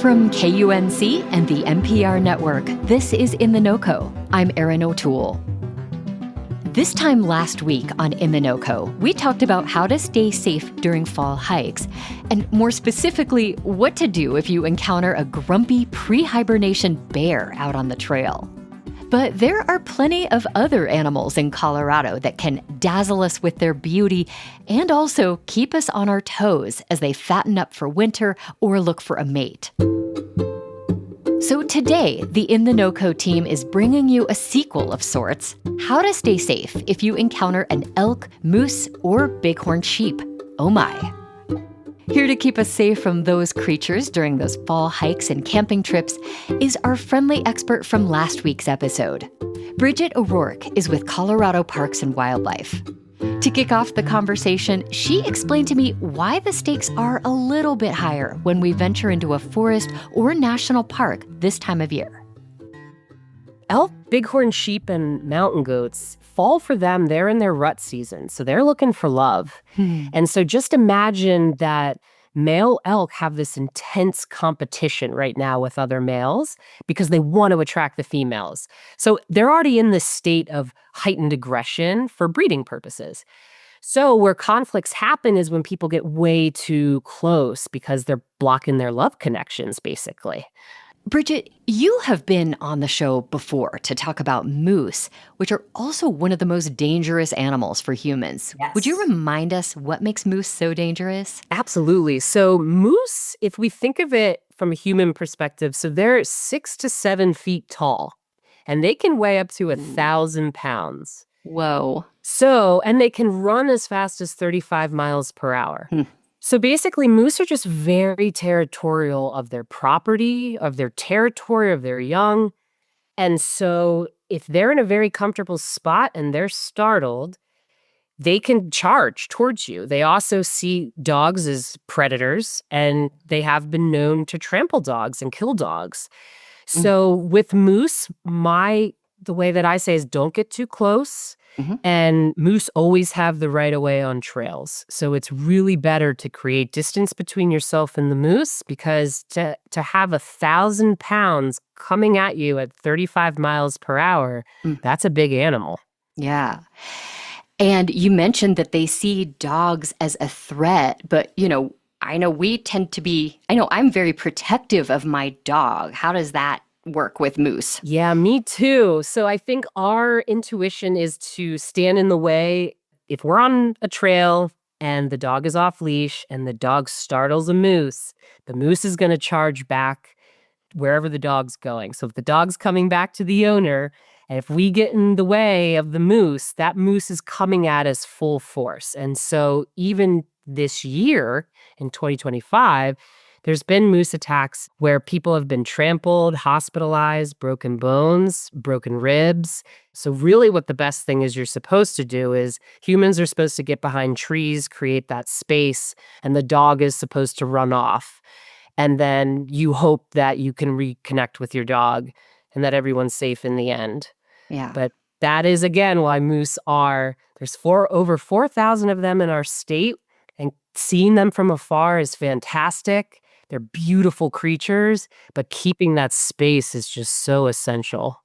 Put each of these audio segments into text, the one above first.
From KUNC and the NPR network, this is In The NoCo. I'm Erin O'Toole. This time last week on In The NoCo, we talked about how to stay safe during fall hikes, and more specifically, what to do if you encounter a grumpy pre-hibernation bear out on the trail. But there are plenty of other animals in Colorado that can dazzle us with their beauty and also keep us on our toes as they fatten up for winter or look for a mate. So today, the In The NoCo team is bringing you a sequel of sorts, How to Stay Safe If You Encounter an Elk, Moose, or Bighorn Sheep. Oh my. Here to keep us safe from those creatures during those fall hikes and camping trips is our friendly expert from last week's episode. Bridget O'Rourke is with Colorado Parks and Wildlife. To kick off the conversation, she explained to me why the stakes are a little bit higher when we venture into a forest or national park this time of year. Elk, bighorn sheep, and mountain goats, fall for them, they're in their rut season, so they're looking for love. And so just imagine that male elk have this intense competition right now with other males because they want to attract the females. So they're already in this state of heightened aggression for breeding purposes. So where conflicts happen is when people get way too close because they're blocking their love connections, basically. Bridget, you have been on the show before to talk about moose, which are also one of the most dangerous animals for humans. Yes. Would you remind us what makes moose so dangerous? Absolutely. So moose, if we think of it from a human perspective, so they're 6 to 7 feet tall, and they can weigh up to 1,000 pounds. Whoa. So, and they can run as fast as 35 miles per hour. So basically, moose are just very territorial of their property, of their territory, of their young. And so if they're in a very comfortable spot and they're startled, they can charge towards you. They also see dogs as predators, and they have been known to trample dogs and kill dogs. So with moose, the way that I say is don't get too close. And moose always have the right of way on trails. So it's really better to create distance between yourself and the moose, because to have 1,000 pounds coming at you at 35 miles per hour, that's a big animal. Yeah. And you mentioned that they see dogs as a threat, but, I know I'm very protective of my dog. How does that work with moose? Yeah, me too. So I think our intuition is to stand in the way. If we're on a trail and the dog is off leash and the dog startles a moose, the moose is going to charge back wherever the dog's going. So if the dog's coming back to the owner, and if we get in the way of the moose, that moose is coming at us full force. And so even this year in 2025, there's been moose attacks where people have been trampled, hospitalized, broken bones, broken ribs. So really what the best thing is you're supposed to do is humans are supposed to get behind trees, create that space, and the dog is supposed to run off. And then you hope that you can reconnect with your dog and that everyone's safe in the end. Yeah. But that is, again, why moose there's over 4,000 of them in our state, and seeing them from afar is fantastic. They're beautiful creatures, but keeping that space is just so essential.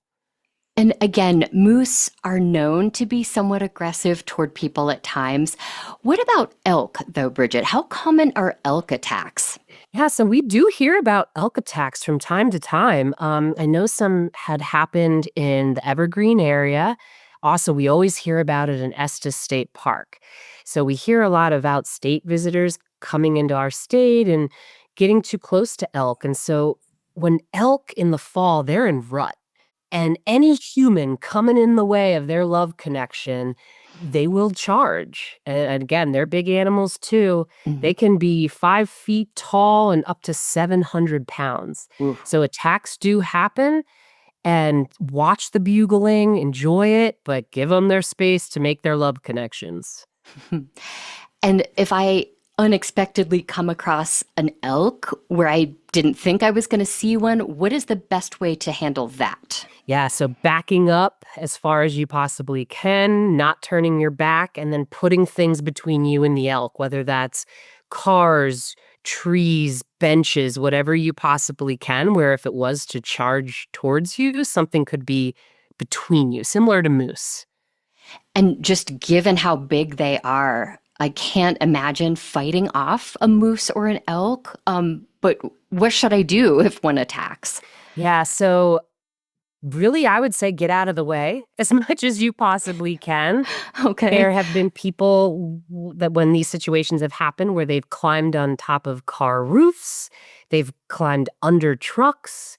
And again, moose are known to be somewhat aggressive toward people at times. What about elk, though, Bridget? How common are elk attacks? Yeah, so we do hear about elk attacks from time to time. I know some had happened in the Evergreen area. Also, we always hear about it in Estes State Park. So we hear a lot of out-state visitors coming into our state and getting too close to elk. And so when elk in the fall, they're in rut. And any human coming in the way of their love connection, they will charge. And again, they're big animals too. They can be 5 feet tall and up to 700 pounds. So attacks do happen. And watch the bugling, enjoy it, but give them their space to make their love connections. And if I unexpectedly come across an elk where I didn't think I was going to see one, what is the best way to handle that? Yeah, so backing up as far as you possibly can, not turning your back, and then putting things between you and the elk, whether that's cars, trees, benches, whatever you possibly can, where if it was to charge towards you, something could be between you, similar to moose. And just given how big they are, I can't imagine fighting off a moose or an elk. But what should I do if one attacks? Yeah, so really, I would say get out of the way as much as you possibly can. Okay. There have been people that when these situations have happened where they've climbed on top of car roofs, they've climbed under trucks.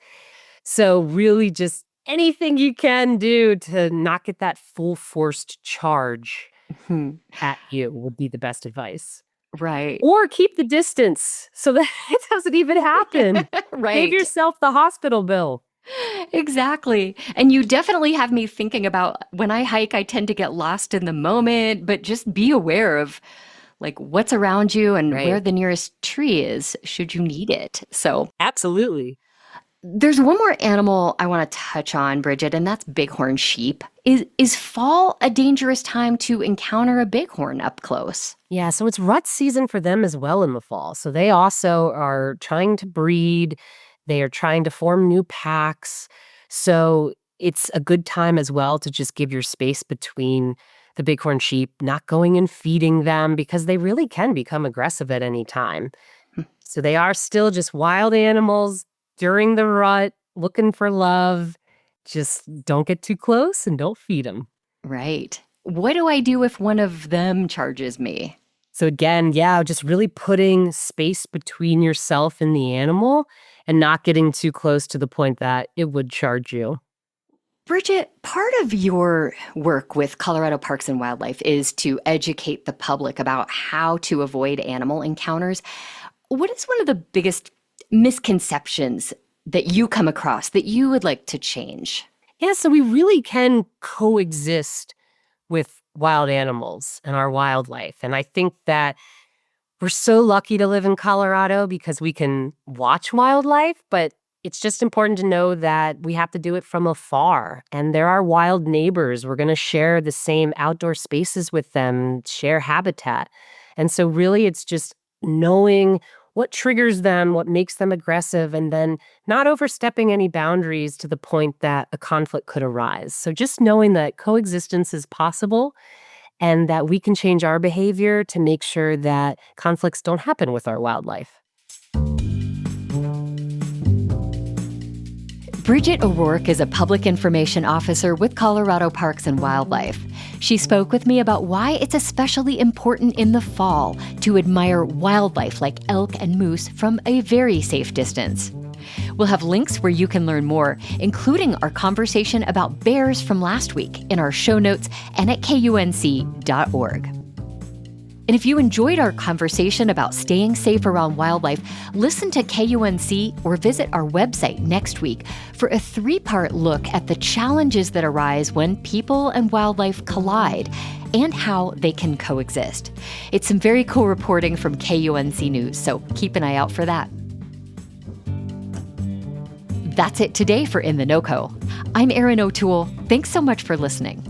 So really just anything you can do to not get that full forced charge Hmm. at you would be the best advice. Right. Or keep the distance so that it doesn't even happen. Save Right. yourself the hospital bill. Exactly. And you definitely have me thinking about when I hike, I tend to get lost in the moment, but just be aware of like what's around you and where Right. the nearest tree is should you need it. So Absolutely. there's one more animal I want to touch on, Bridget, and that's bighorn sheep. Is fall a dangerous time to encounter a bighorn up close? Yeah, so it's rut season for them as well in the fall. So they also are trying to breed. They are trying to form new packs. So it's a good time as well to just give your space between the bighorn sheep, not going and feeding them because they really can become aggressive at any time. So they are still just wild animals during the rut, looking for love. Just don't get too close and don't feed them. Right. What do I do if one of them charges me? So again, yeah, just really putting space between yourself and the animal and not getting too close to the point that it would charge you. Bridget, part of your work with Colorado Parks and Wildlife is to educate the public about how to avoid animal encounters. What is one of the biggest misconceptions that you come across that you would like to change? Yeah, so we really can coexist with wild animals and our wildlife. And I think that we're so lucky to live in Colorado because we can watch wildlife, but it's just important to know that we have to do it from afar. And there are wild neighbors. We're going to share the same outdoor spaces with them, share habitat. And so really it's just knowing what triggers them, what makes them aggressive, and then not overstepping any boundaries to the point that a conflict could arise. So just knowing that coexistence is possible and that we can change our behavior to make sure that conflicts don't happen with our wildlife. Bridget O'Rourke is a public information officer with Colorado Parks and Wildlife. She spoke with me about why it's especially important in the fall to admire wildlife like elk and moose from a very safe distance. We'll have links where you can learn more, including our conversation about bears from last week in our show notes and at KUNC.org. And if you enjoyed our conversation about staying safe around wildlife, listen to KUNC or visit our website next week for a 3-part look at the challenges that arise when people and wildlife collide and how they can coexist. It's some very cool reporting from KUNC News, so keep an eye out for that. That's it today for In The NoCo. I'm Erin O'Toole. Thanks so much for listening.